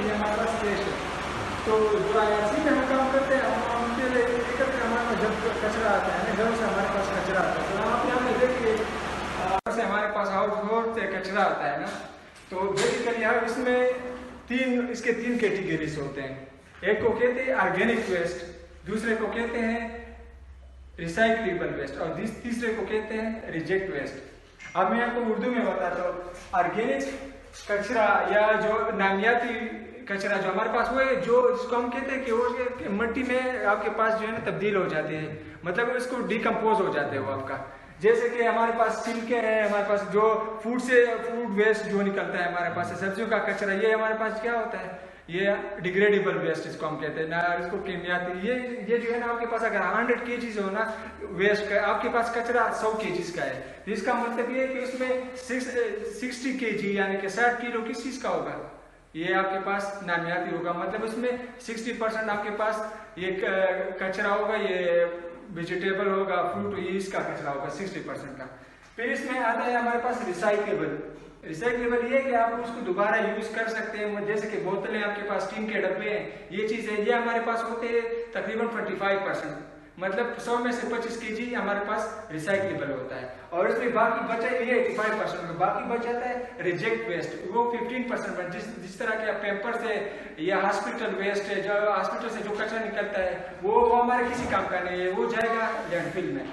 ये हमारे पास फ्रेश है। तो जो IRC में हम काम करते हैं, हम उनके लिए एकत्र हमारे पास जब कचरा आता है, घरों से हमारे पास कचरा आता है, तो आप यहाँ पे देखिए से हमारे पास आउटडोर से कचरा आता है ना, तो बेसिकली यहाँ इसमें इसके तीन कैटेगरीज होते हैं। एक को कहते हैं ऑर्गेनिक वेस्ट, दूसरे को कहते हैं रिसाइक्लेबल वेस्ट और तीसरे को कहते हैं रिजेक्ट वेस्ट। अब मैं आपको उर्दू में बताता हूँ। ऑर्गेनिक कचरा या जो नामियाती कचरा जो हमारे पास वो है, जो जिसको हम कहते हैं कि वो मिट्टी में आपके पास जो है ना तब्दील हो जाते हैं, मतलब इसको डिकम्पोज हो जाते हैं वो आपका। जैसे कि हमारे पास छिलके हैं, हमारे पास जो फूड वेस्ट जो निकलता है हमारे पास, सब्जियों का कचरा, ये हमारे पास क्या होता है, ये डिग्रेडेबल वेस्ट इसको हम कहते हैं ना, इसको केमियाती। ये जो है ना आपके पास अगर 100 kg हो ना वेस्ट का, आपके पास कचरा 100 kg का है, तो इसका मतलब ये है कि उसमें 60 kg यानी कि 60 किलो किस चीज का होगा, ये आपके पास नामियाती होगा। मतलब उसमें 60% आपके पास ये कचरा होगा, ये वेजिटेबल होगा, फ्रूट, ये इसका कचरा होगा 60% का। फिर इसमें आता है हमारे पास रिसाइक्लेबल। रिसाइक्लेबल ये कि आप उसको दोबारा यूज कर सकते हैं, जैसे कि बोतलें आपके पास, टीन के डब्बे हैं, ये चीजें ये हमारे पास होते हैं तकरीबन 45%, मतलब 100 में से 25 kg हमारे पास रिसाइक्लेबल होता है। और इसमें बाकी बचा ये 85% में बाकी बच जाता है रिजेक्ट वेस्ट, वो 15% में। जिस तरह के पेपर से या हॉस्पिटल वेस्ट है, जो हॉस्पिटल से जो कचरा निकलता है वो हमारे किसी काम का नहीं है, वो जाएगा लैंडफिल में।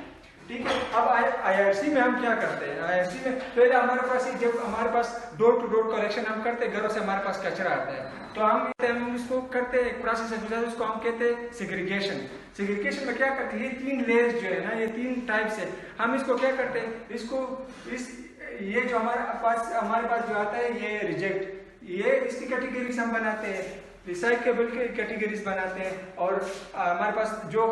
ठीक है। अब IRC में हम क्या करते हैं, IRC में पहले हमारे पास जब हमारे पास डोर टू डोर कलेक्शन हम करते हैं, घरों से हमारे पास कचरा आता है, तो हम इसको करते हैं, एक प्रोसेस है उसको हम कहते हैं सेग्रीगेशन। सेग्रीगेशन में क्या करते हैं, ये 3 लेयर्स जो है ना, ये 3 टाइप्स है, हम इसको क्या करते हैं, ये जो हमारे पास जो आता है ये रिजेक्ट, ये इसकी कैटेगरीज हम बनाते हैं, रिसाइकेबल के कैटेगरीज बनाते हैं, और हमारे पास जो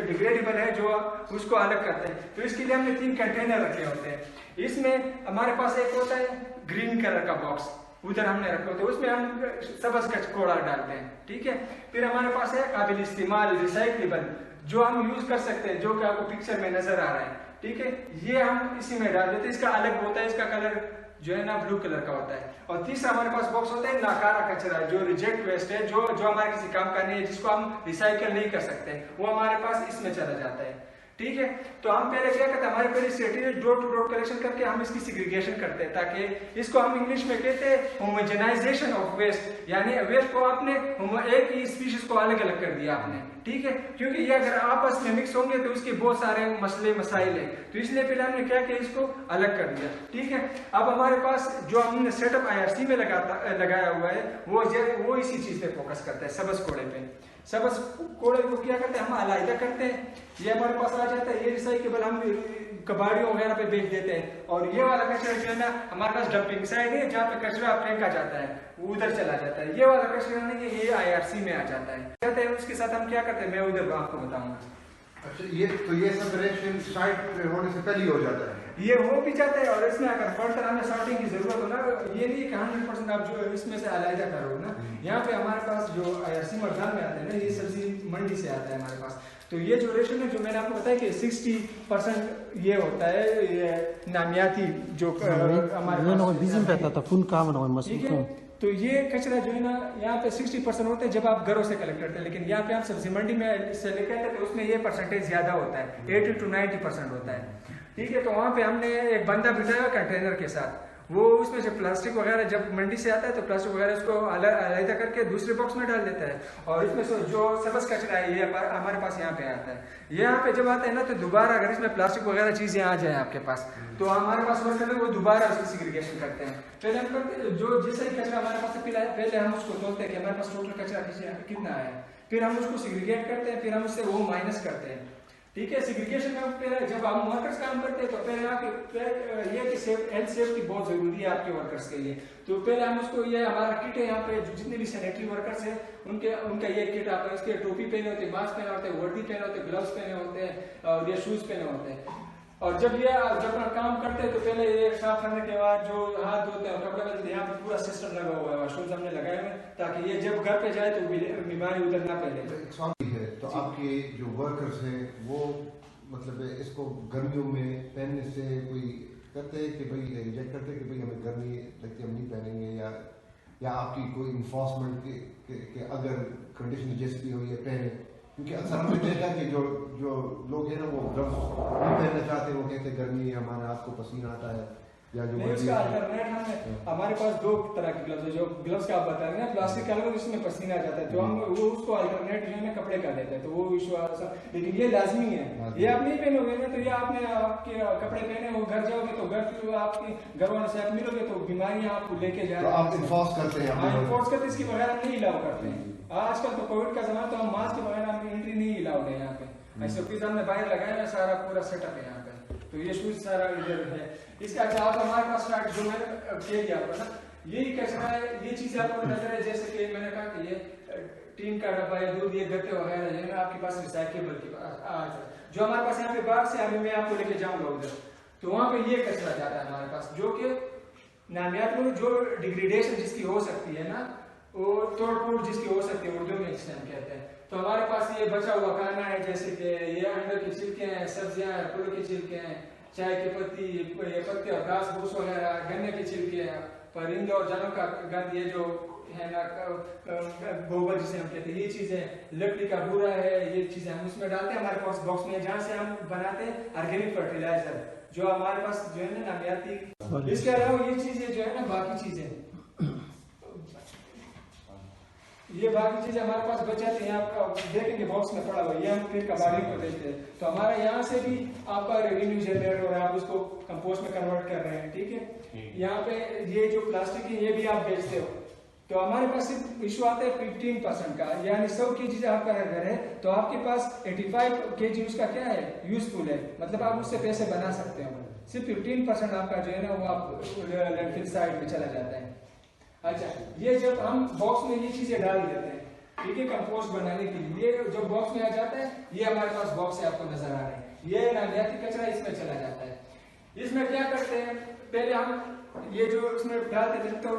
डिग्रेडेबल है जो उसको अलग करते हैं। तो इसके लिए हमने 3 कंटेनर रखे होते हैं। इसमें हमारे पास एक होता है ग्रीन कलर का बॉक्स, उधर हमने रखे होते हैं, उसमें हम सबज कचरा डालते हैं। ठीक है। फिर हमारे पास है काबिल इस्तेमाल रिसाइक्लेबल, जो हम यूज कर सकते हैं, जो कि आपको पिक्चर में नजर आ रहा है। ठीक है। ये हम इसी में डाल देते हैं, इसका अलग होता है, इसका कलर जो है ना ब्लू कलर का होता है। और तीसरा हमारे पास बॉक्स होता है नाकारा कचरा, जो रिजेक्ट वेस्ट है, जो हमारे किसी काम का नहीं है, जिसको हम रिसाइकल नहीं कर सकते, वो हमारे पास इसमें चला जाता है। ठीक है। तो हम पहले क्या करते हैं, हमारे पहले strategy door to door collection करके हम इसकी सेग्रीगेशन करते हैं, ताकि इसको हम इंग्लिश में कहते हैं होमोजेनाइजेशन ऑफ वेस्ट, यानी वेस्ट को आपने एक ही स्पीशीज को अलग अलग कर दिया आपने। ठीक है। क्योंकि ये अगर आपस में मिक्स होंगे तो उसके बहुत सारे मसले मसाइल है, तो इसलिए पहले हमने क्या किया, इसको अलग कर दिया। ठीक है। अब हमारे पास जो हमने सेटअप IRC में लगाया हुआ है वो इसी चीज पे फोकस करता है, सबज कोड़े पे। सबज कोड़े को क्या करते हैं, हम अलग करते हैं, ये हमारे पास आ जाता है, ये रिसाइकेबल हम कबाड़ियों वगैरह पे बेच देते हैं। और ये वाला कचरा जो है ना हमारे पास डंपिंग साइड है, जहाँ पे कचरा फेंका जाता है वो उधर चला जाता है। ये वाला कचरा नहीं, ये IRC में आ जाता है। उसके साथ हम क्या करते हैं, मैं उधर आपको बताऊंगा। अच्छा, ये सेपरेशन साइट होने से पहले हो जाता है, ये हो भी जाता है। और इसमें अगर फर्दर हमें सॉर्टिंग की जरूरत हो ना, ये नहीं कि 100% आप जो इसमें से अलग करो ना, यहाँ पे हमारे पास जो IRC मर्दान में आते हैं ना, ये सब्जी मंडी से आता है हमारे पास। तो ये जो रेशो है, जो मैंने आपको बताया कि 60% ये होता है, ये नामियाती जो हमारे पास। तो ये कचरा जो है ना यहाँ पे 60% होता है जब आप घरों से कलेक्ट करते हैं, लेकिन यहाँ पे आप सब्जी मंडी में से लेकर आते हैं तो उसमें ये परसेंटेज ज्यादा होता है, 80 to 90% होता है। ठीक है। तो वहाँ पे हमने एक बंदा बिठाया कंटेनर के साथ, वो उसमें से प्लास्टिक वगैरह जब मंडी से आता है तो प्लास्टिक वगैरह उसको अलग करके दूसरे बॉक्स में डाल देता है, और इसमें से जो सबज कचरा है ये हमारे पास यहाँ पे आता है। यहाँ पे जब आता है ना, तो दोबारा अगर इसमें प्लास्टिक वगैरह चीजें आ जाए आपके पास, तो हमारे पास वर्कर है वो दोबारा उसकी सेग्रीगेशन करते हैं। पहले हम करते हैं जो जैसे ही कचरा हमारे पास पहले हम उसको तोलते हैं कि हमारे पास टोटल कचरा कितना है, फिर हम उसको सेग्रीगेट करते हैं, फिर हम उससे वो माइनस करते हैं। ठीक है। सेग्रीगेशन में पहले जब हम वर्कर्स काम करते हैं तो पहले ये कि हेल्थ सेफ्टी बहुत जरूरी है आपके वर्कर्स के लिए। तो पहले हम उसको, ये हमारा किट है, यहाँ पे जितने भी सैनिटरी वर्कर्स हैं उनका ये किट आता है, उसके टोपी पहने होते हैं, मास्क पहने होते हैं, वर्दी पहने होते हैं, ग्लव्स पहने होते हैं, और ये शूज पहने होते हैं। और जब काम करते हैं तो पहले ये साफ करने के बाद जो हाथ धोते हैं, कपड़े बदलते हैं, यहाँ पे पूरा सिस्टम लगा हुआ है, वॉशरूम्स हमने लगाए हुए ताकि ये जब घर पे जाए तो बीमारी उधर ना फैले। तो आपके जो वर्कर्स हैं वो मतलब इसको गर्मियों में पहनने से कोई कहते हैं कि भाई रिजेक्ट करते हैं कि भाई हमें गर्मी लगती है, हम नहीं पहनेंगे, या आपकी कोई इन्फोर्समेंट के अगर कंडीशन जैसी भी हो ये पहने, क्योंकि अक्सर हमने देखा कि जो लोग हैं ना वो ग्लव्स नहीं पहनना चाहते, वो कहते गर्मी है हमारे हाथ को पसीना आता है या जो नहीं, उसका अल्टरनेट हमारे पास दो तरह के ग्लव्स है। जो ग्लव्स का आप बता रहे हैं प्लास्टिक का अलग, उसमें पसीना आ जाता है, तो हम वो उसको अल्टरनेट जो है ना कपड़े का लेते हैं, तो वो इशू आ रहा। लेकिन ये लाजमी है, ये आप नहीं पहनोगे ना, तो ये आपने आपके कपड़े पहने वो घर जाओगे तो घर आपके घर वालों से आप मिलोगे तो बीमारियां आपको लेके जा रहे हैं। आप इन्फोर्स करते हैं? इन्फोर्स करते इसके बगैर हम नहीं अलाउ करते हैं। आजकल तो कोविड का जमाना, तो हम मास्क के बगैर हम एंट्री नहीं अलाउड है यहाँ पे। ऐसे पिज्जा हमने बाहर लगाया ना, सारा पूरा सेटअप है यहाँ पे, तो ये शूज सारा इधर है। इसका अच्छा आप हमारे पास स्टार्ट जो मैंने किया आपको ना, यही कचरा है, ये चीजें आपको नजर है, जैसे कि मैंने कहा कि ये टीन का डब्बा है, दूध, ये गत्ते वगैरह है, आपके पास रिसाइकेबल के पास जो हमारे पास यहाँ पे बाहर से अभी मैं आपको लेके जाऊंगा उधर, तो वहां पे ये कचरा जाता है हमारे पास, जो कि नामियात में जो डिग्रेडेशन जिसकी हो सकती है ना, वो तोड़ फोड़ जिसकी हो सकती है, उर्दू में जिसे हम कहते हैं। तो हमारे पास ये बचा हुआ खाना है, जैसे कि ये अंडे के छिलके हैं, सब्जियां हैं, फूलों के छिलके हैं, चाय की पत्ती, ये पत्ते और घास फूस वगैरह, गन्ने के छिलके हैं, परिंदे और जानों का गंद, ये जो है ना गोबर जिसे हम कहते हैं, ये चीजें, लकड़ी का बूरा है, ये चीजें हम उसमें डालते हैं हमारे पास बॉक्स में, जहाँ से हम बनाते हैं ऑर्गेनिक फर्टिलाइजर, जो हमारे पास जो है ना नामियाती। इसके अलावा ये चीजें जो है ना, बाकी चीजें, ये बाकी चीजें हमारे पास बच जाती हैं, आप देखेंगे बॉक्स में पड़ा हुआ, ये हम फिर कबाड़ी को देते हैं, तो हमारा यहाँ से भी आपका रेवेन्यू जनरेट हो रहा है, आप उसको कंपोस्ट में कन्वर्ट कर रहे हैं, ठीक है। यहाँ पे ये जो प्लास्टिक है ये भी आप बेचते हो, तो हमारे पास सिर्फ इशू आता है 15% का, यानी 100 kg आपका घर है तो आपके पास 85 kg उसका क्या है, यूजफुल है, मतलब आप उससे पैसे बना सकते हो। सिर्फ 15% आपका जो है ना वो आप लैंडफिल साइड में चला जाता है। अच्छा, ये जब हम बॉक्स में ये चीजें डाल देते हैं, ठीक है, कंपोस्ट बनाने के लिए, ये जब बॉक्स में आ जाता है, ये हमारे पास बॉक्स है, आपको नजर आ रहा है, ये नामियाती कचरा इसमें चला जाता है। इसमें क्या करते हैं, पहले हम ये जो इसमें डाल देते हैं, तो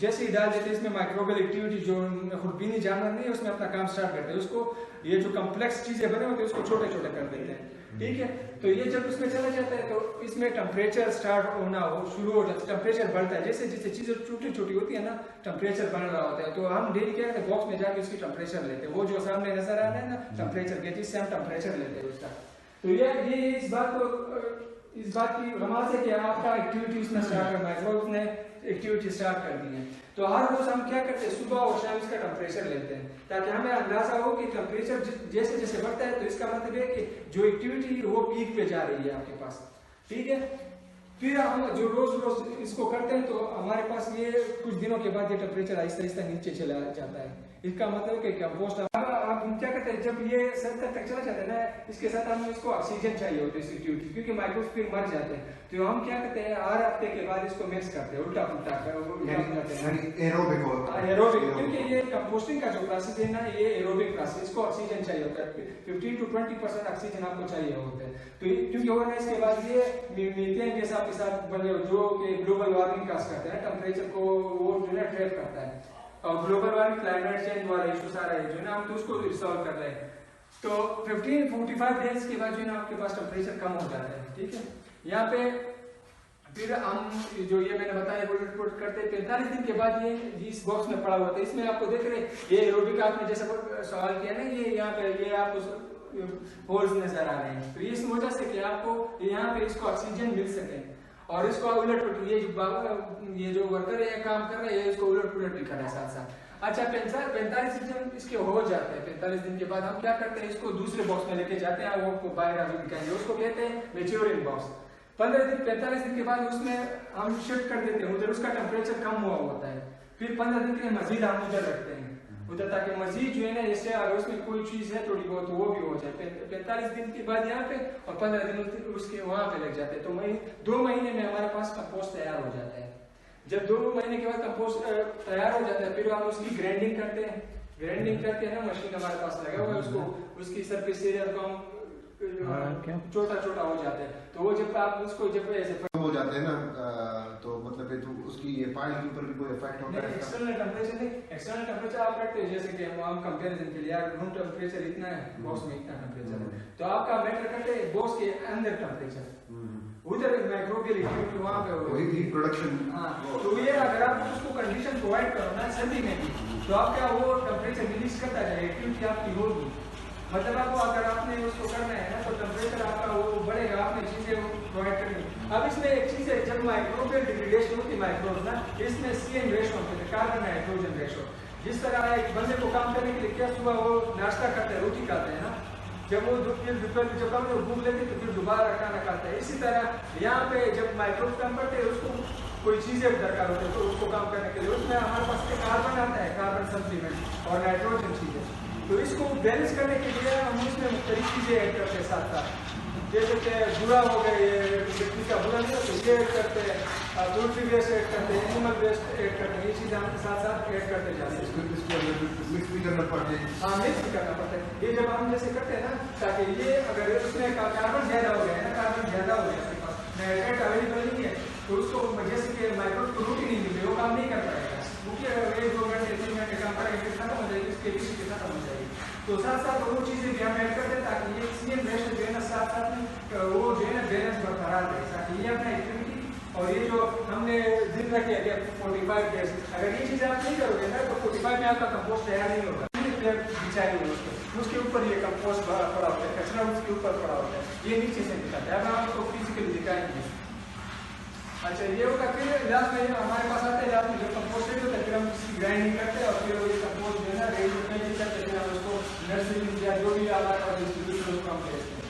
जैसे ही डाल देते हैं इसमें माइक्रोबियल एक्टिविटी, जो खुरपीनी जानवर नहीं है, उसमें अपना काम स्टार्ट करते हैं, उसको ये जो कम्प्लेक्स चीजें बने होते हैं उसको छोटे छोटे कर देते हैं, ठीक है। तो ये जब उसमें चला जाता है तो इसमें टेम्परेचर स्टार्ट होना शुरू हो जाता है, टेम्परेचर बढ़ता है, जैसे जैसे चीजें छोटी छोटी होती है ना, टेम्परेचर बढ़ रहा होता है, तो हम डेली क्या करते हैं, बॉक्स में जाके उसकी टेम्परेचर लेते हैं, वो जो सामने नजर आ रहा है ना टेम्परेचर के, जिससे हम टेम्परेचर लेते हैं उसका। तो ये इस बात की रमाज है कि आपका एक्टिविटी उसमें स्टार्ट करना है, वो उसने एक्टिविटी स्टार्ट कर दी है। तो हर रोज हम क्या करते हैं, सुबह और शाम इसका टेम्परेचर लेते हैं, ताकि हमें अंदाजा हो कि टेम्परेचर जैसे जैसे बढ़ता है तो इसका मतलब है कि जो एक्टिविटी वो पीक पे जा रही है आपके पास, ठीक है। फिर हम जो रोज इसको करते हैं तो हमारे पास ये कुछ दिनों के बाद ये टेम्परेचर आहिस्ता आहिस्ता नीचे चला जाता है। इसका मतलब कि कंपोस्ट हम क्या करते हैं, जब ये 70 तक चला जाता है ना, इसके साथ हमें इसको ऑक्सीजन चाहिए होती है एक्टिविटी, क्योंकि माइक्रोब्स फिर मर जाते हैं, तो हम क्या करते हैं, हर हफ्ते के बाद इसको मिक्स करते हैं, उल्टा पुल्टा एरोबिक, क्योंकि ये कंपोस्टिंग का जो प्रोसेस है ना, ये एरोबिक प्रोसेस, इसको ऑक्सीजन चाहिए होता है, 15 to 20% ऑक्सीजन आपको चाहिए होता है। तो क्योंकि होगा इसके बाद ये मीथेन गैस आपके साथ बने, जो कि ग्लोबल वार्मिंग काज करते हैं, टेम्परेचर को वो जो है ट्रैप करता है, और ग्लोबल वार्मिंग, क्लाइमेट चेंज वाला इशू सारा है जो ना, हम तो उसको रिसॉल्व कर रहे हैं। तो 15-45 डेज के बाद जो है ना आपके पास टेम्परेचर कम हो जाता है, ठीक है। यहाँ पे फिर हम जो ये मैंने बताया रिपोर्ट करते हैं, 45 दिन के बाद ये इस बॉक्स में पड़ा हुआ था, इसमें आपको देख रहे ये एरोबिक, आपने जैसा सवाल किया ना, ये यहाँ पे ये आपको होल्स नजर आ रहे हैं, तो इस वजह से कि आपको यहाँ पे इसको ऑक्सीजन मिल सके, और इसको उलट पुलट ये जो वर्कर है काम कर रहे हैं, इसको उलट पुलट भी कर रहे हैं साथ साथ। अच्छा, 45 दिन इसके हो जाते हैं, 45 दिन के बाद हम क्या करते हैं, इसको दूसरे बॉक्स में लेके जाते हैं, वो बाहर अभी दिखाएंगे, उसको कहते हैं मैच्योरिंग बॉक्स। 45 दिन के बाद उसमें हम शिफ्ट कर देते हैं उधर, उसका टेम्परेचर कम हुआ होता है, फिर 15 दिन के लिए मजीद हम उधर रखते हैं उधर, ताकि मजीद जो है ना, जैसे अगर उसमें कोई चीज है थोड़ी बहुत वो भी हो जाए। 45 दिन के बाद यहाँ पे और 15 दिन उसके वहां पे लग जाते हैं, तो 2 महीने में हमारे पास कंपोस्ट तैयार हो जाता है। जब 2 महीने के बाद कंपोस्ट तैयार हो जाता है, फिर हम उसकी ग्राइंडिंग करते हैं, ग्राइंडिंग करके ना मशीन हमारे पास लगा हुआ है, उसको उसकी सरफेस एरिया को हम छोटा छोटा हो जाता है, तो वो जब आप उसको जब ऐसे हो जाते हैं ना, तो मतलब तो उसकी ये पाइल के ऊपर भी कोई इफेक्ट होता है? एक्सटर्नल टेम्परेचर नहीं, एक्सटर्नल टेम्परेचर आप रखते हैं, जैसे कि हम कंपैरिजन के लिए यार रूम टेम्परेचर इतना है, बॉक्स में इतना टेम्परेचर है, तो आपका मैटर करते हैं बॉक्स के अंदर टेम्परेचर, उधर माइक्रोबियल एक्टिविटी वहाँ पे हो वही रही थी प्रोडक्शन। हाँ, तो ये अगर आप उसको कंडीशन प्रोवाइड करो ना सर्दी में भी, तो आपका वो टेम्परेचर रिलीज करता जाएगा, एक्टिविटी आपकी होगी। मतलब आपको अगर आपने उसको करना है ना तो टेम्परेचर आपका वो बढ़ेगा, आपने चीज़ें प्रोवाइड करनी। अब इसमें एक चीज़ है, जब माइक्रोबियल डिग्रेडेशन होती है माइक्रोब ना, इसमें CN रेशो होते हैं, कार्बन नाइट्रोजन रेशो। जिस तरह एक बंदे को काम करने के लिए क्या सुबह वो नाश्ता करते हैं, रोटी खाते हैं ना, जब वो फिर दोपहर जब हम लोग भूख लेते तो फिर दोबारा खाना खाते हैं। इसी तरह यहाँ पे जब माइक्रोब काम करते हैं उसको कोई चीज़ें दरकार होती है तो उसको काम करने के लिए उसमें हमारे पास कार्बन आता है, कार्बन सप्लीमेंट और नाइट्रोजन चीज़ें। तो इसको बैलेंस करने के लिए हम उसमें मुख्तलिफ चीज़ें ऐड करते हैं साथ साथ, जैसे कि बुरा हो गए, व्यक्ति का बुरा नहीं होता ये ऐड करते हैं, पोल्ट्री वेस्ट ऐड करते हैं, एनिमल वेस्ट ऐड करते हैं, ये चीज़ें हम साथ साथ ऐड करते जाते हैं। मिक्स भी करना पड़ता है। हाँ, मिक्स भी करना पड़ता है। ये जब हम जैसे करते हैं ना, ताकि ये अगर उसमें कार्बन ज़्यादा हो गया है ना, कार्बन ज़्यादा हो गया आपके पास, नाइट्रेट अवेलेबल नहीं है, तो उसको जैसे कि माइक्रोब को रोटी नहीं मिले, वो काम नहीं कर पाएगा, क्योंकि अगर 1-2 घंटे 3 घंटे काम करेंगे खत्म हो जाएगी, उसके बीच के खत्म हो जाएगी। तो साथ साथ वो चीज़ें भी हम ऐड करते हैं ताकि ये CN रेशो जो है ना साथ साथ में वो जो है ना बैलेंस बरकरार रहे, ताकि ये अपना एक्टिविटी और ये जो हमने दिन रखे है 45 डेज, अगर ये चीज़ आप नहीं करोगे ना तो 45 में आपका कंपोस्ट तैयार नहीं होगा। बिछाए हुए उसके ऊपर ये कंपोस्ट पड़ा होता है, कचरा उसके ऊपर पड़ा होता है, ये नीचे से निकलता है। अब हम आपको फिजिकली दिखाएंगे। अच्छा, ये होगा फिर लास्ट में हमारे पास आते हैं, लास्ट में जो कंपोस्ट होता है फिर हम इसकी ग्राइंडिंग करते हैं और फिर ये कंपोस्ट जो है ना रेडी करते हैं, फिर हम उसको नर्सरी या जो भी हमारे पास डिस्ट्रीब्यूटर उसको हम भेजते हैं।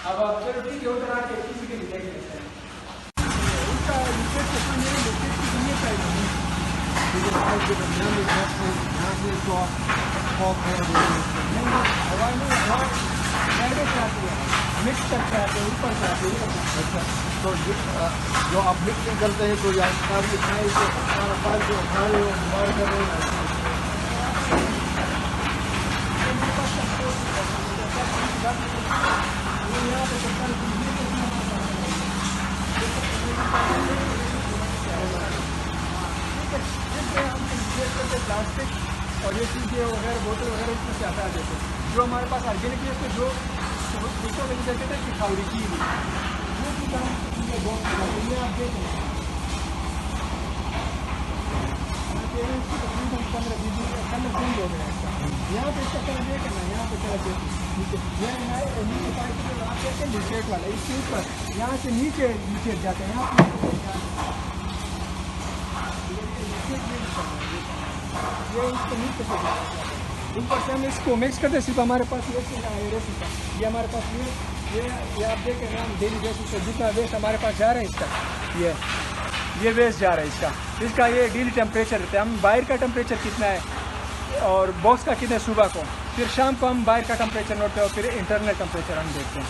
अब आप चलो ठीक है, उधर आके फिजिकली देख लेते हैं। उसका लिक्विड कितना मेरे लिक्विड की दुनिया चाहिए हवा में डायरेक्ट आती है, मिक्स करके आते हैं, ऊपर से आते हैं। अच्छा, तो जो आप मिक्स करते हैं तो सारी खाए जो सारा जो खा रहे हो बाहर कर रहे हैं। प्लास्टिक और ये चीज़ें वगैरह बोतल वगैरह इसमें से हटा देते हैं। जो हमारे पास ऑर्गेनिक वेस्ट है, जो दूसरों में कहते हैं कि खावड़ी की वो भी काम ये आप देखें तकरीबन 15-20 कलर चेंज हो गया है। यहाँ पे इसका कलर देखें ना, यहाँ पे कलर देखें नीचे, यहाँ नीचे पाइप से आप देखते हैं लिक्विड वाला, इसके ऊपर यहाँ से नीचे जाते हैं, ये इसको नीचे से ऊपर से हम इसको मिक्स करते हैं। सिर्फ हमारे पास ये हमारे पास ये आप देखें ना, डेली बेसिस पे जितना वेस्ट हमारे पास जा रहा है इसका, ये वेस्ट जा रहा है इसका ये डेली टेम्परेचर रहता है। हम बाहर का टेम्परेचर कितना है और बॉक्स का कितना है सुबह को, फिर शाम को हम बाहर का टेम्परेचर नोट और फिर इंटरनल टेम्परेचर हम देखते हैं।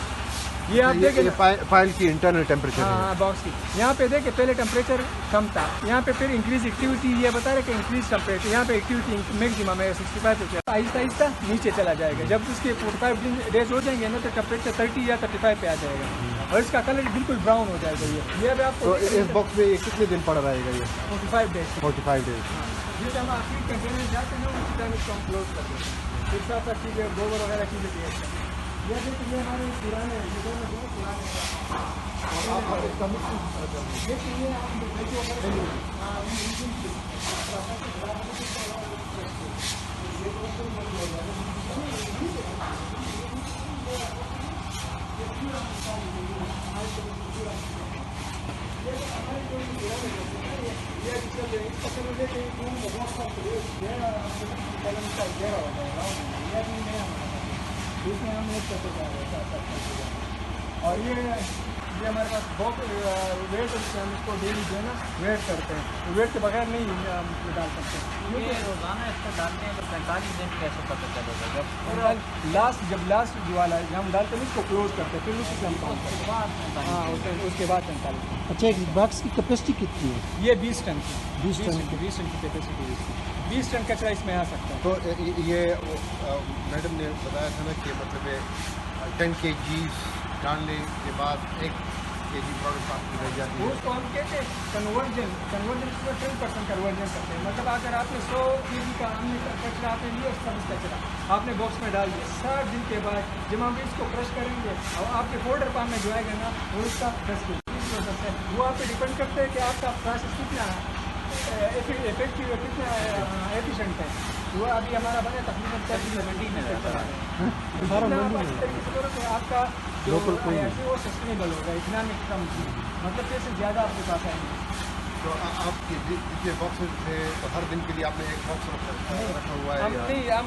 ये आप देखें फाइल की इंटरनल टेम्परेचर। हाँ, बॉक्स की यहाँ पे देखें पहले टेम्परेचर कम था, यहाँ पे फिर इंक्रीज एक्टिविटी ये बता रहे कि इंक्रीज टेम्परेचर, यहाँ पे एक्टिविटी मैक्सिमम है 65 पे, आहिस्ता आहिस्ता नीचे चला जाएगा। जब उसके 45 डेज हो जाएंगे ना तो टेम्परेचर 30 या 35 पे आ जाएगा और इसका कलर बिल्कुल ब्राउन हो जाएगा। ये अभी आपको तो इस बॉक्स में कितने दिन पड़ा रहेगा ये? 45 डेज। 45 डेज। जैसे हम आखिरी कंटेनर जाते हैं ना उसी टाइम इसको हम क्लोज कर देते हैं, फिर साथ साथ चीज़ें गोबर वगैरह चीज़ें भी ऐड करते हैं। ये देखिए ये हमारे पुराने बहुत पुराने आप इसका देखिए इसमें हम एक करते जा रहे हैं और ये हमारे पास बहुत वेट है, हम इसको डेली जो है ना वेट करते हैं, वेट के बगैर नहीं हम डाल सकते। ये रोजाना इसको डालते हैं तो 45 दिन कैसे पता चलेगा? जब लास्ट जो वाला हम डालते हैं इसको क्लोज करते हैं, फिर उसी से हम काम करते हैं। हाँ, उसके बाद 45। अच्छा, एक बॉक्स की कैपेसिटी कितनी है? ये 20 टन की 20 टन की कैपेसिटी है। 20 टन कचरा इसमें आ सकता है। तो ये मैडम ने बताया था ना कि मतलब 10 kg डालने के बाद 1 kg प्रोडक्ट आपकी रह जाती है। उसको हम कहते हैं कन्वर्जन 10% कन्वर्जन करते हैं। मतलब अगर आपने 100 kg का हमने कचरा आपने लिया, सब कचरा आपने बॉक्स में डाल दिया, 60 दिन के बाद जब हम इसको क्रश करेंगे और आपके फोल्डर पाम में जो आएगा ना वो इसका 10 kg 100%। वो आप पे डिपेंड करता है कि आपका प्रोसेस कितना इफेक्टिव है, कितना एफिशिएंट है। वो अभी हमारा बना तकरीबन 30 मंडी में रहता है। आपका जो है वो सस्टेनेबल होगा, इकोनॉमिक कम, मतलब पैसे ज़्यादा आपके पास आएंगे। तो आपके जितने बॉक्सेस थे तो हर दिन के लिए आपने एक बॉक्स रखा हुआ है? हम नहीं, हम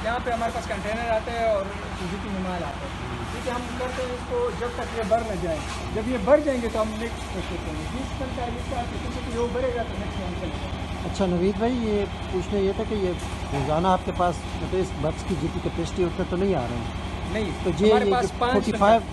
यहाँ पे हमारे पास कंटेनर आते हैं और सुजुकी में माल आता है, ठीक है। हम करते हैं इसको जब तक ये भर न जाए। जब ये भर जाएंगे तो हम नेक्स्ट प्रोसेस करेंगे। 20 टन का इसका किसी को वो भरेगा तो नेक्स्ट हम चलेंगे। अच्छा नवीद भाई, ये पूछना ये था कि ये रोज़ाना आपके पास मतलब इस बक्स की जितनी कैपेसिटी होती है तो नहीं आ रहे हैं? नहीं, तो हमारे पास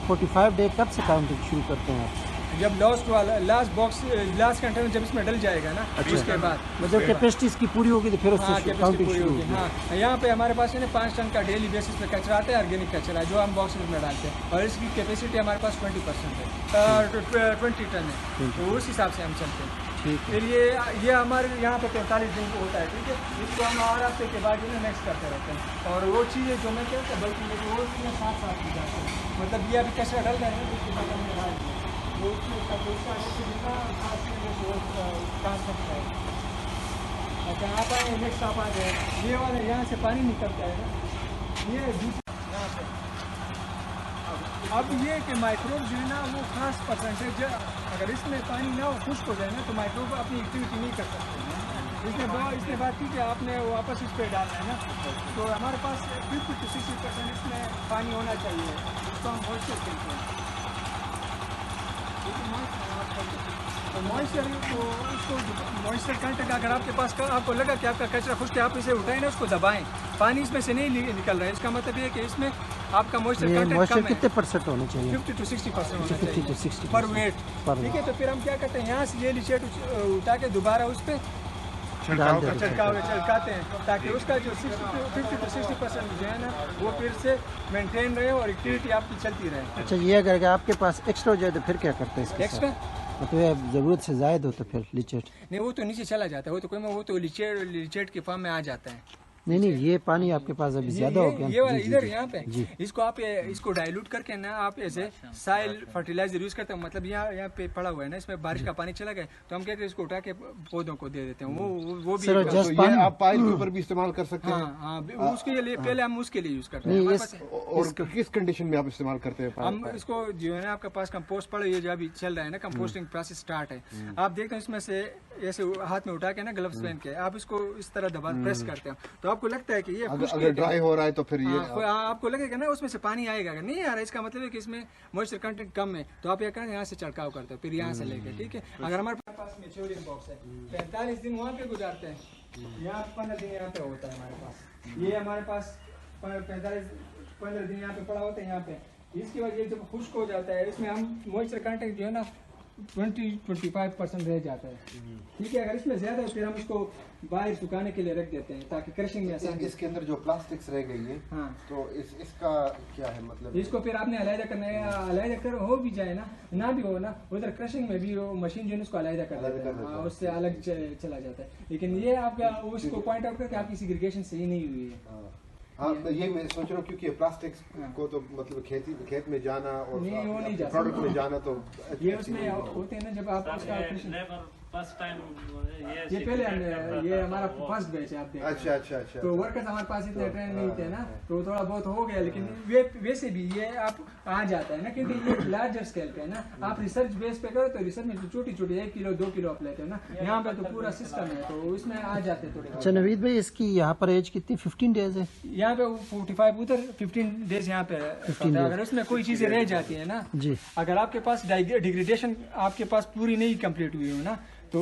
45 डे कब से काउंटिंग शुरू करते हैं आप? जब लास्ट बॉक्स लास्ट कंटेनर जब इसमें डल जाएगा ना, उसके बाद मतलब कैपेसिटी इसकी पूरी होगी तो फिर उससे काउंटिंग शुरू होगी। हाँ, यहाँ पे हमारे पास है ना 5 टन का डेली बेसिस पे कचरा आता है, ऑर्गेनिक कचरा जो हम बॉक्स में डालते हैं, और इसकी कैपेसिटी हमारे पास 20% है, 20 टन है, तो उस हिसाब से हम चलते हैं। फिर ये हमारे यहाँ पे 43 दिन को होता है, ठीक है। इसको हम 8 हफ्ते के बाद जो है नेक्स्ट करते रहते हैं, और वो चीज़ें जो मैं कहता बल्कि वो उसमें साथ साथ की जाती है। मतलब ये अभी कचरा डल रहा है ना, उसके बाद हमने डाल दिया वो काम करता है। अच्छा, आप आए नेक्स्ट आप आ गए, ये वाले यहाँ से पानी निकलता है ना, ये यहाँ पे। अब ये कि माइक्रोब जो है ना वो खास परसेंटेज, अगर इसमें पानी ना हो, खुश्क हो जाए ना, तो माइक्रोब अपनी एक्टिविटी नहीं कर सकते। इसमें बात की कि आपने वापस इस पर डालना है ना, तो हमारे पास 50 से 60% इसमें पानी होना चाहिए, इसको हम मॉइस्चर कहते हैं। तो मॉइस्चर को उसको मॉइस्चर कंटेंट अगर आपके पास आपको लगा कि आपका कचरा खुश्क है, आप इसे उठाएं ना, उसको दबाएं, पानी इसमें से नहीं निकल रहा है, इसका मतलब ये है कि इसमें आपका मॉइस्चर कंटेंट कम है। कितने परसेंट होने चाहिए? 50 to 60% होना 50 to चाहिए 60 पर वेट, ठीक है। तो फिर हम क्या करते हैं, यहाँ से ये लीचेट उठा के दोबारा उस पर छिड़काते हैं, ताकि उसका जो 50 to 60% जो है ना वो फिर से मेंटेन रहे और एक्टिविटी आपकी चलती रहे। अच्छा, ये अगर आपके पास एक्स्ट्रा हो जाए तो फिर क्या करते हैं इसके एक्स्ट्रा? मतलब ज़रूरत से ज़ायद हो तो फिर लीचेट नहीं, वो तो नीचे चला जाता है, वो तो लीचेट के फॉर्म में आ जाता है। नहीं, ये पानी आपके पास अभी ज़्यादा हो गया। ये वाला इधर यहाँ पे इसको आप इसको डाइल्यूट करके ना आप ऐसे साइल फर्टिलाइजर यूज करते हैं, मतलब यहाँ पे पड़ा हुआ है ना, इसमें बारिश का पानी चला गया तो हम कहते हैं इसको उठा के पौधों को दे देते हैं, वो भी ये आप पाइल के ऊपर भी इस्तेमाल कर सकते हैं। हाँ, उसके लिए पहले हम उसके लिए यूज करते हैं। और किस कंडीशन में आप इस्तेमाल करते हैं? हम इसको जो है ना, आपके पास कंपोस्ट पड़ा, ये जो अभी चल रहा है ना, कंपोस्टिंग प्रोसेस स्टार्ट है, आप देखते हैं इसमें से ऐसे हाथ में उठा के ना, ग्लव्स पहन के आप इसको इस तरह दबा प्रेस करते हैं, तो आपको लगता है कि ये अगर ड्राई हो रहा है तो फिर ये आपको लगेगा ना उसमें से पानी आएगा, अगर नहीं आ रहा है इसका मतलब है कि इसमें मॉइस्चर कंटेंट कम है, तो आप क्या करें, यहाँ से छिड़काव करते हो, फिर यहाँ से लेके, ठीक है। अगर हमारे पास मैच्योरिंग बॉक्स है, 45 दिन वहाँ पे गुजारते हैं, यहाँ 15 दिन यहाँ पे होता है हमारे पास, ये हमारे पास 15 दिन यहाँ पे पड़ा होता है यहाँ पे। इसकी वजह जब खुश्क हो जाता है, इसमें हम मॉइस्चर कंटेंट जो है ना 20-25% रह जाता है, ठीक है। अगर इसमें ज्यादा है फिर हम इसको बाहर सुखाने के लिए रख देते हैं ताकि क्रशिंग में आसानी। इसके अंदर जो प्लास्टिक्स रह गई है, हाँ, तो इसका क्या है मतलब? इसको फिर आपने अलग करना है, अलग कर हो भी जाए ना भी हो ना, उधर क्रशिंग में भी वो मशीन जो है उसको अलग कर देता है, उससे अलग चला जाता है। लेकिन ये आपका उसको पॉइंट आउट करके आपकी सेग्रीगेशन सही नहीं हुई है। हाँ, ये मैं सोच रहा हूँ क्योंकि प्लास्टिक्स को तो मतलब खेत में जाना और प्रोडक्ट में जाना, तो ये उसमें होते हैं ना, जब आप उसका फर्स्ट टाइम ये पहले ये हमारा फर्स्ट बैच है, आप देखते हैं। अच्छा। तो वर्कर्स हमारे पास इतने ट्रेन नहीं थे ना, तो थोड़ा बहुत हो गया, लेकिन वैसे भी ये आप आ जाता है ना, क्योंकि ये लार्जर स्केल पे है ना, आप रिसर्च बेस पे करो तो रिसर्च में छोटी 1 किलो 2 किलो आप लेते हो ना, यहाँ पे तो पूरा सिस्टम है, तो इसमें आ जाते थोड़े। अच्छा नवीद भाई, इसकी यहाँ पर एज कितनी 15 डेज है? यहाँ पे 45 उधर 15 डेज यहाँ पे। अगर उसमें कोई चीजें रह जाती है ना जी, अगर आपके पास डिग्रेडेशन आपके पास पूरी नहीं कंप्लीट हुई हो ना, तो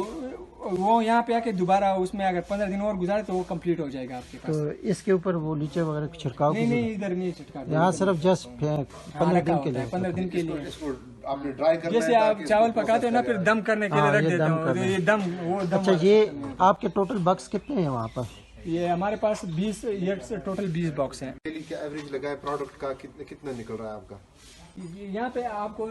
वो यहाँ पे आके दोबारा उसमें अगर 15 दिन और गुजारे तो वो कंप्लीट हो जाएगा आपके पास। तो इसके ऊपर वो नीचे वगैरह छिड़काव नहीं, इधर नहीं छिड़काव, यहाँ सिर्फ जस्ट 15 दिन के लिए। 15 दिन के लिए आपने ड्राई करना है, जैसे आप चावल पकाते हो ना, फिर दम करने के लिए रख देते हो, ये दम। अच्छा, ये आपके टोटल बक्स कितने हैं वहाँ पर? ये हमारे पास 20 टोटल 20 बॉक्स हैं। डेली का एवरेज लगाए प्रोडक्ट का कितना निकल रहा है आपका? यहाँ पे आपको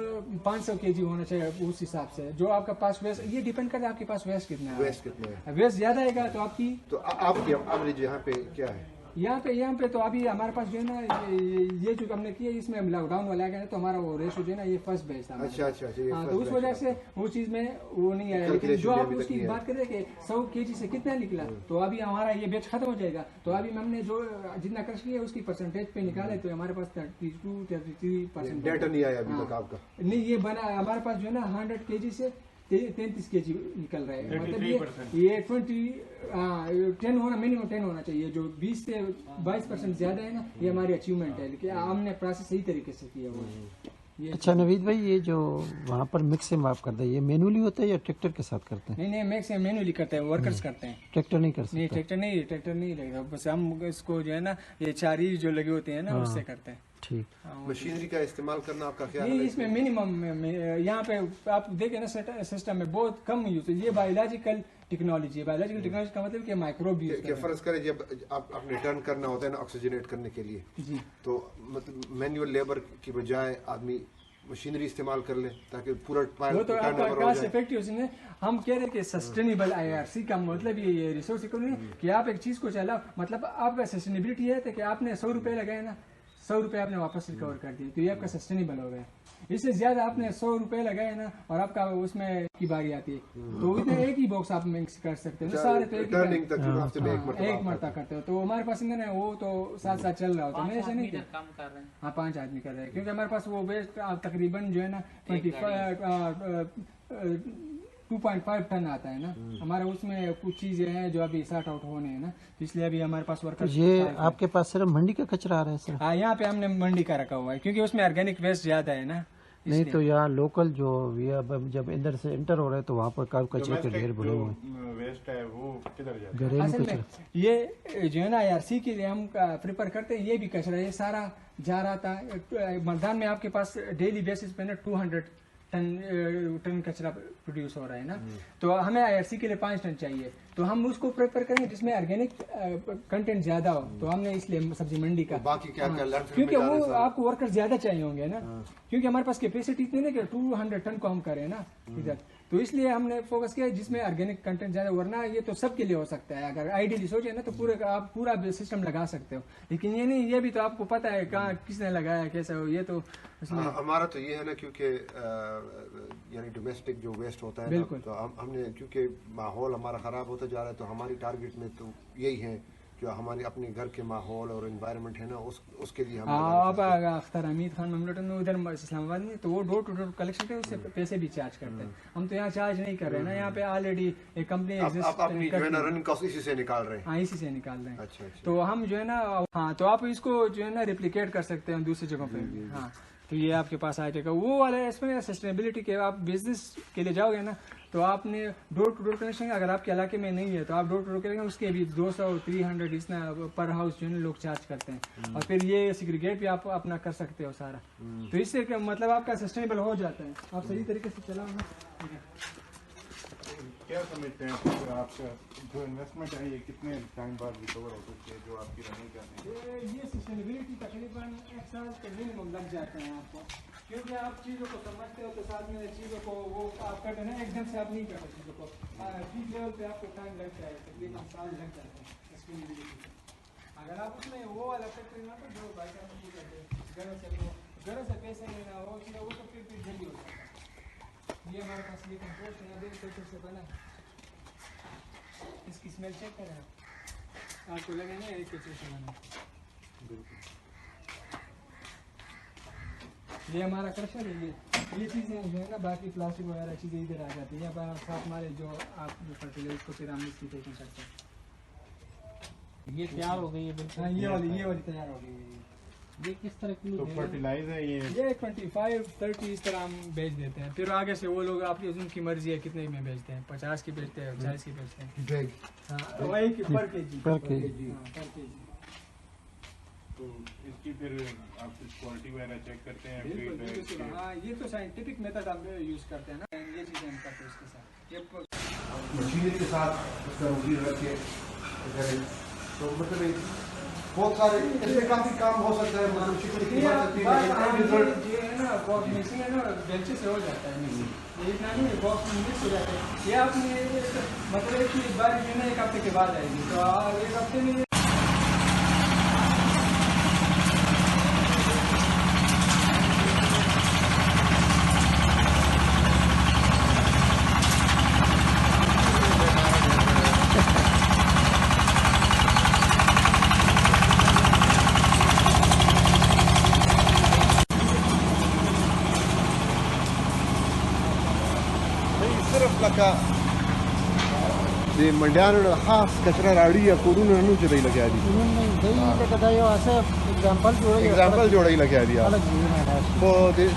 500 kg होना चाहिए उस हिसाब से, जो आपका पास वेस्ट, ये डिपेंड करता है आपके पास वेस्ट कितना है। वेस्ट कितना है? वेस्ट ज्यादा आएगा तो आपकी एवरेज यहाँ पे क्या है? यहाँ पे तो अभी हमारे पास जो है ना ये जो हमने किया इसमें लॉकडाउन वाला गया तो हमारा वो रेशो जो है ना ये फर्स्ट बेच था। अच्छा अच्छा अच्छा, ये हाँ, first तो उस batch वजह था। से वो चीज में वो नहीं आया, लेकिन Calculation जो भी आप अभी तक उसकी नहीं बात कर रहे हैं कि 100 kg से कितना निकला, तो अभी हमारा ये बेच खत्म हो जाएगा। तो अभी हमने जो जितना क्रश किया उसकी परसेंटेज पे निकाले तो हमारे पास 32-33% डेटा नहीं आया अभी तक आपका। नहीं, ये बना हमारे पास जो है ना 100 kg से 33 kg निकल रहा है। मतलब ये 10 होना, मिनिमम 10 होना चाहिए। जो 20 से 22% ज्यादा है ना, ये हमारी अचीवमेंट है, लेकिन हमने प्रोसेस सही तरीके से किया हुआ है। ये अच्छा नवीद भाई, ये जो वहाँ पर मिक्सिंग आप करते हैं ये मैनुअली होता है या ट्रैक्टर के साथ करते हैं? नहीं नहीं, मैक्स मैनुअली करते हैं, वर्कर्स करते हैं। ट्रैक्टर नहीं कर नहीं, सकते? ट्रैक्टर नहीं लगेगा, बस हम इसको जो है ना ये चारी जो लगे होते हैं ना हाँ। उससे करते हैं। ठीक। मशीनरी का इस्तेमाल करना आपका ख्याल नहीं, है? इसमें मिनिमम यहाँ पे आप देखें ना सिस्टम में बहुत कम यूज है। ये बायोलॉजिकल टेक्नोलॉजी है। बायोलॉजिकल टेक्नोलॉजी का मतलब कि माइक्रोब यूज कि फर्ज करें जब आपने टर्न करना होता है ना ऑक्सीजनेट करने के लिए, जी, तो मतलब मैनुअल लेबर की बजाय आदमी मशीनरी इस्तेमाल कर ले ताकि पूरा वो तो आपका कास्ट इफेक्टिव है। हम कह रहे हैं कि सस्टेनेबल आईआरसी का मतलब ये रिसोर्स इकोनॉमी कि आप एक चीज को चलाओ, मतलब आपका सस्टेनेबिलिटी है कि आपने 100 रुपए लगाए ना, 100 रुपए आपने वापस रिकवर कर दिए, तो ये आपका सस्टेनेबल हो गया। इससे ज्यादा आपने 100 रुपए लगाए ना और आपका उसमें की बारी आती है, तो इतना एक ही बॉक्स आप मिक्स कर सकते हैं सारे, तो टर्निंग तक हफ्ते में एक मरता करते हो। तो हमारे पास इंधन है वो तो साथ साथ चल रहा होता है, ऐसे नहीं इधर काम कर रहे हैं। हाँ 5 आदमी कर रहे हैं, क्योंकि हमारे पास वो वेस्ट तकरीबन जो है ना 2.5 टन आता है ना हमारा। उसमें कुछ चीजें हैं जो अभी सॉर्ट आउट होने हैं ना, तो इसलिए अभी हमारे पास तो वर्कर। ये आपके पास सिर्फ मंडी का कचरा आ रहा है सर? हाँ, यहाँ पे हमने मंडी का रखा हुआ है क्योंकि उसमें ऑर्गेनिक वेस्ट ज्यादा है ना। नहीं तो यहाँ लोकल जो जब इधर से एंटर हो रहे हैं तो वहाँ पर काफी कचरे के ढेर बने हुए हैं। वेस्ट है वो किधर जाता है? घरेलू असल कचरा। में ये जो है ना आईआरसी के लिए हम प्रिपेयर करते हैं, ये भी कचरा ये सारा जा रहा था मैदान में। आपके पास डेली बेसिस पे ना 200 टन कचरा प्रोड्यूस हो रहा है ना, तो हमें आईआरसी के लिए 5 टन चाहिए, तो हम उसको प्रेफर करेंगे जिसमें ऑर्गेनिक कंटेंट ज्यादा हो। तो हमने इसलिए सब्जी मंडी का, बाकी क्या क्या लैंडफिल क्योंकि में जा रहे वो हैं सारे? आपको वर्कर ज्यादा चाहिए होंगे ना, क्योंकि हमारे पास कैपेसिटी इतनी नहीं कि 200 टन को हम करें ना इधर, तो इसलिए हमने फोकस किया जिसमें ऑर्गेनिक कंटेंट ज्यादा। वरना ये तो सबके लिए हो सकता है, अगर आइडियली सोचे ना तो पूरे आप पूरा सिस्टम लगा सकते हो, लेकिन ये नहीं, ये भी तो आपको पता है कहाँ किसने लगाया कैसा हो, ये तो उसमें हमारा तो ये है ना, क्योंकि यानी डोमेस्टिक जो वेस्ट होता है ना, बिल्कुल। तो हमने क्योंकि माहौल हमारा खराब होता जा रहा है, तो हमारी टारगेट में तो यही है जो हमारी अपने घर के माहौल और एनवायरनमेंट है ना, उसके लिए हम आप अख्तर हमीद खान ममलोटन में उधर इस्लामाबाद में, तो वो डोर टू डोर कलेक्शन के उससे पैसे भी चार्ज करते हैं। हम तो यहाँ चार्ज नहीं कर रहे हैं ना, यहाँ पे ऑलरेडी एक कंपनी आप अपनी जो है ना रनिंग कॉस्ट इसी से निकाल रहे हैं। हाँ, इसी से निकाल रहे हैं। अच्छा अच्छा। तो हम जो है ना, हाँ, तो आप इसको जो है ना रिप्लिकेट कर सकते हैं दूसरी जगहों पे। हाँ, तो ये आपके पास आ जाएगा वो वाला। इसमें सस्टेनेबिलिटी के आप बिजनेस के लिए जाओगे ना, तो आपने डोर टू डोर कनेक्शन अगर आपके इलाके में नहीं है तो आप डोर टू डोर करेंगे, उसके भी 200-300 इतना पर हाउस जो है लोग चार्ज करते हैं, और फिर ये सिग्रीगेट भी आप अपना कर सकते हो सारा। तो इससे मतलब आपका सस्टेनेबल हो जाता है, आप सही तरीके से चलाओ ना। क्या समझते हैं फिर आपका जो इन्वेस्टमेंट है ये कितने टाइम बाद रिकवर हो सकती है जो आपकी रनिंग करनी है? ये सस्टेनेबिलिटी तकरीबन 1 साल के मिनिमम लग जाते हैं आपको, क्योंकि आप चीज़ों को समझते हो तो साथ में चीज़ों को वो आप करते हैं, एकदम से आप नहीं करते चीज़ों को, पीक लेवल पे आपको टाइम लग जाए, तकरीबन साल लग जाते हैं सस्टेनेबिलिटी। अगर आप उसमें वो वाला फैक्ट्री ना तो जो भाई साहब घरों से पैसे लेना हो वो तो फिर जल्दी हो जाता है। ये हमारे पास ये कंपोस्ट है, अभी पेपर से बना, इसकी स्मेल चेक करें आपको लगे ना एक पेपर से बना। ये हमारा क्रशर है, ये चीज़ें जो है ना, बाकी प्लास्टिक वगैरह चीज़ें इधर आ जाती हैं, या साथ हमारे जो आप जो फर्टिलाइजर उसको फिर हम इसकी पैकिंग करते हैं। ये तैयार हो गई है बिल्कुल। हाँ, ये वाली तैयार हो गई है। ये किस तरह की तो फर्टिलाइजर है ये? ये 25-30 इस तरह हम बेच देते हैं, फिर आगे से वो लोग आपकी उनकी मर्जी है कितने में बेचते हैं, 50 की बेचते हैं, 40 की बेचते हैं। बैग हाँ, वही पर केजी। पर केजी। हाँ, पर केजी। तो इसकी फिर आप क्वालिटी वगैरह चेक करते हैं? बिल्कुल फिर बिल्कुल, हाँ, ये तो साइंटिफिक मेथड हम यूज करते हैं ना, ये चीजें हम करते हैं इसके साथ। ये मशीनरी के साथ उसका रूटीन रख के करें तो मतलब बहुत सारे इसमें काफी काम हो सकता है, मतलब शिकली की बात सकती है, लेकिन रिजल्ट ये है ना बॉक्स मिक्सिंग है ना, बेंचे से हो जाता है मिक्सिंग, ये इतना नहीं बॉक्स में मिक्स हो जाता है। ये आपने मतलब एक बार जो है ना 1 हफ्ते के बाद आएगी, तो 1 हफ्ते में का दे मंड्यान खास कचरा राड़ी या कोरून ननु चदई लगे आदि नहीं दही कदा यो ऐसे एग्जांपल जोड़ई लगे आदि अलग जीवन है वो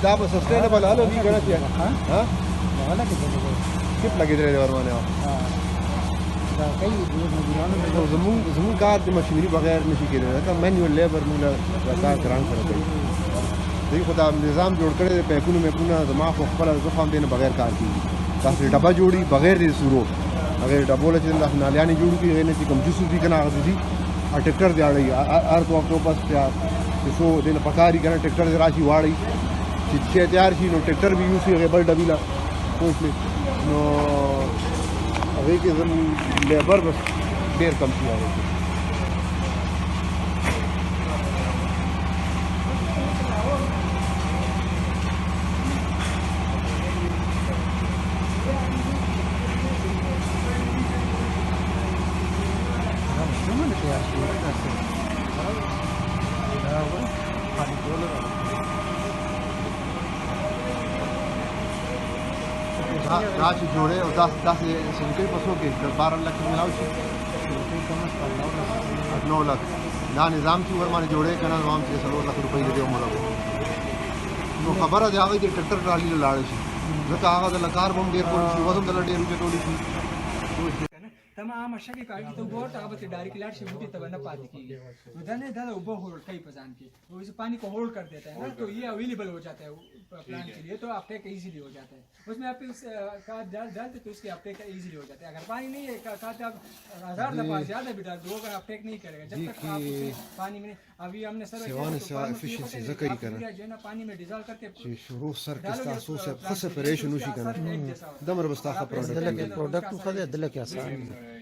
दा सस्टेनेबल हाल भी गणत है हां अलग है किप लगे दे वरमाने हां दा कई जीवन में तो जमून कार द मशीनरी बगैर नशी केले का मैनुअल लेबर मूला रसा करान करे देखो खुदा निजाम जोड़ करे पैकुन में पुना जमा को खपल जुखाम देने बगैर कार की ताकि डब्बा जोड़ी बगैर दे सुरो अगर डबोले चंदा नालियानी जोड़ की ने कम जिसु भी कना आदी और ट्रैक्टर दे आड़ी आर तो ऑक्टोपस पे सो दिन पकारी करना ट्रैक्टर दे राशि वाड़ी छे तैयार छी नो ट्रैक्टर भी यूज है बल डबीला कोई नो अभी के लेबर बस देर कम थी आ राशि जोड़े और 10 सिंकल पसों के 12 लाख मिलाओ 9 लाख ना निज़ाम की वर माने जोड़े कना निज़ाम से 16 लाख रुपए दे मोला तो खबर है आगे ट्रैक्टर ट्राली लाड़े छी जका आगे लकार बम देर को वजन दल डेर रुपए तोड़ी थी तमाम अशा की काढली तर गोट आबते डायरेक्ट लाट से मुठी तब न पाती की उधर दादा उबो होल्ड कई पजान की वो इस पानी को होल्ड कर देता है ना तो ये अवेलेबल हो जाता है प्लांट के लिए तो अपटेक इजीली हो जाता है उसमें आप खाद डालते तो उसके अपटेक इजीली हो जाता है अगर पानी नहीं है खाद आप 1000 दफा ज्यादा भी डाल दो अगर अपटेक नहीं करेगा जब तक आप उसे पानी में अभी हमने सर एफिशिएंसी जकई करना जो है ना पानी में डिसॉल्व करके शुरू सर किस्ता सो से खस ऑपरेशन उसी करना दमर बस्ता का प्रोडक्ट का दे दिल क्या आसान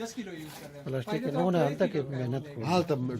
10 किलो यूज कर रहे हैं प्लास्टिक लोगों ने हाल तक मेहनत की हाल तक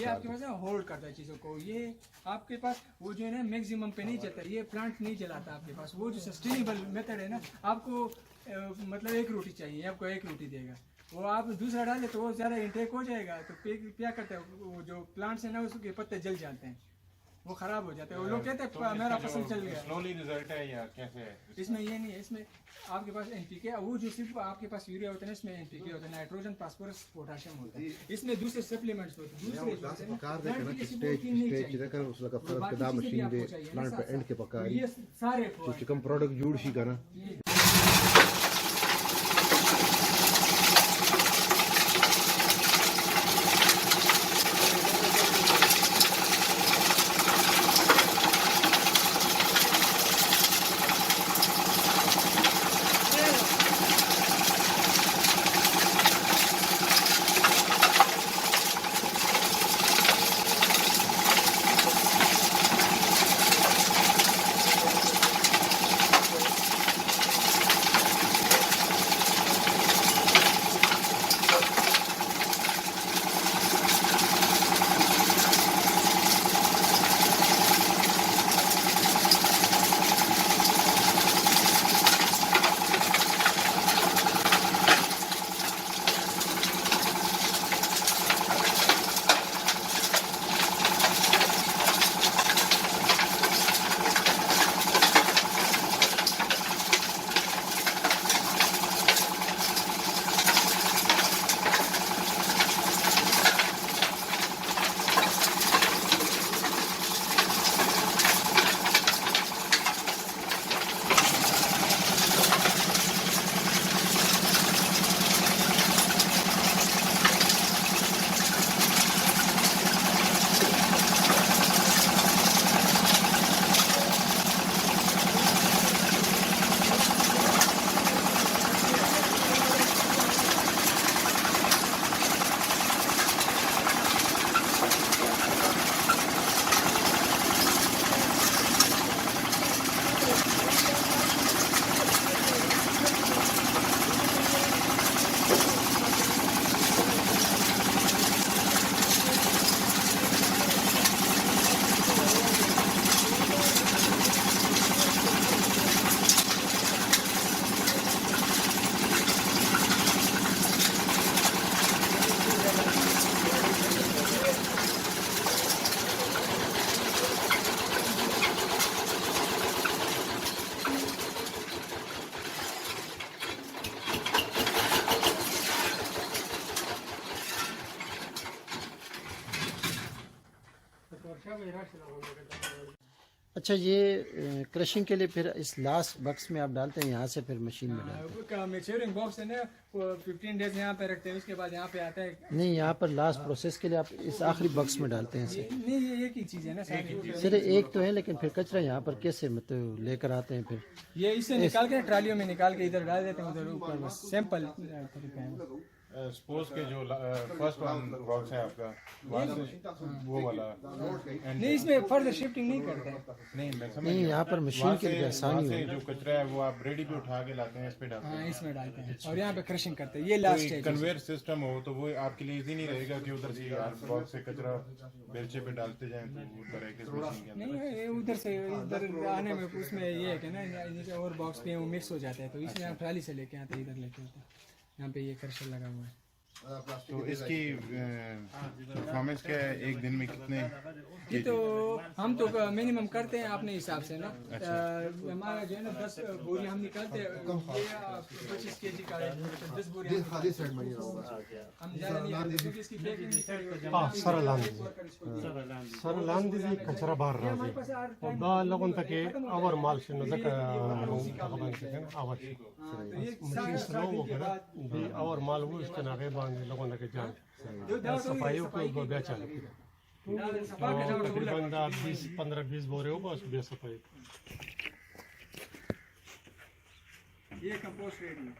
ये आपके पास होल्ड करता है चीजों को ये आपके पास वो जो है ना मैक्सिमम पे नहीं चलता ये प्लांट नहीं चलाता आपके पास वो जो सस्टेनेबल मेथड है ना आपको मतलब एक रोटी चाहिए आपको एक रोटी देगा वो आप दूसरा डाले तो वो ज़्यादा इंटेक हो जाएगा तो क्या करते हैं वो जो प्लांट्स है ना उसके पत्ते जल जाते हैं वो खराब हो जाता है वो लोग कहते हैं मेरा फसल चल गया स्लोली रिजल्ट है या कैसे है इसमें ये नहीं है इसमें आपके पास एनपीके वो जो सिर्फ आपके पास यूरिया होता है इसमें एनपीके होता है नाइट्रोजन फास्फोरस पोटेशियम होता है इसमें दूसरे सप्लीमेंट्स होते हैं दूसरे कार दे करना स्टेज दे करना उस लगा फर्क कदा मशीन दे प्लांट पे एंड के पका ये सारे चिकन प्रोडक्ट जुड़ शी करना अच्छा, ये क्रशिंग के लिए फिर इस लास्ट बक्स में आप डालते हैं, यहाँ से फिर मशीन में डालते हैं? मेच्योरिंग बॉक्स है ना, वो 15 डेज यहाँ पे रखते हैं, उसके बाद यहाँ पे आता है। नहीं, यहाँ पर लास्ट प्रोसेस के लिए आप इस आखिरी बक्स में डालते हैं इसे? नहीं, ये एक ही चीज़ है ना सारी। सर एक तो है, लेकिन फिर कचरा यहाँ पर कैसे मतलब लेकर आते हैं फिर? ये इसे निकाल के ट्रालियों में निकाल के इधर डाल देते हैं, उधर ऊपर बस सैंपल तरीका है। सपोज के जो फर्स्ट वन बॉक्स है आपका वो वाला नहीं, इसमें फर्दर शिफ्टिंग नहीं करते हैं। नहीं मैं समझ नहीं, यहाँ पर मशीन के लिए आसानी से हो। जो कचरा है वो आप रेडी पे उठा के लाते हैं, इस पे डालते हैं। हाँ, इसमें डालते हैं और यहाँ पे क्रशिंग करते हैं। ये लास्ट है। कन्वेयर सिस्टम हो तो वो आपके लिए इजी नहीं रहेगा कि उधर से आप बॉक्स से कचरा बेलचे पे डालते जाएं तो उधर एक मशीन के अंदर। नहीं, ये उधर से इधर आने में उसमें ये है कि ना, नीचे और बॉक्स पे वो मिक्स हो जाता है, तो इसमें हम ट्राली से लेके आते हैं, इधर लेके आते हैं। यहाँ पे ये क्रशर लगा हुआ है। तो इसकी परफॉर्मेंस क्या है, एक दिन में कितने? ये तो हम तो मिनिमम करते हैं अपने हिसाब से ना। हमारा जो है ना 10 बोरी हम निकालते हैं, 25 kg का है, 10 बोरी हम ज़्यादा नहीं करते क्योंकि इसकी पैकिंग नहीं करेंगे। सर लांदी कचरा बाहर राजी बा लगन तक आवर माल शनो तक तकबन सकेन आवर मशीन स्लो हो गया बी आवर माल वो इतना के बांध लगन तक जान सफाई को बेचा तकरीबन 15-20 बोरे हो बस बे सफाई। ये कंपोस्ट रेडी है।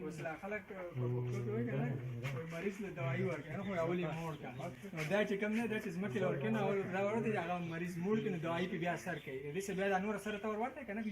उसला खलक मरीज ले दवाई वर्क है ना, कोई अवली मोड़ का दैट कम ने दैट इज मकिल और के ना और मरीज मूड के दवाई पे भी असर के यदि से बेदा नूर असर तो और वाटे है ना।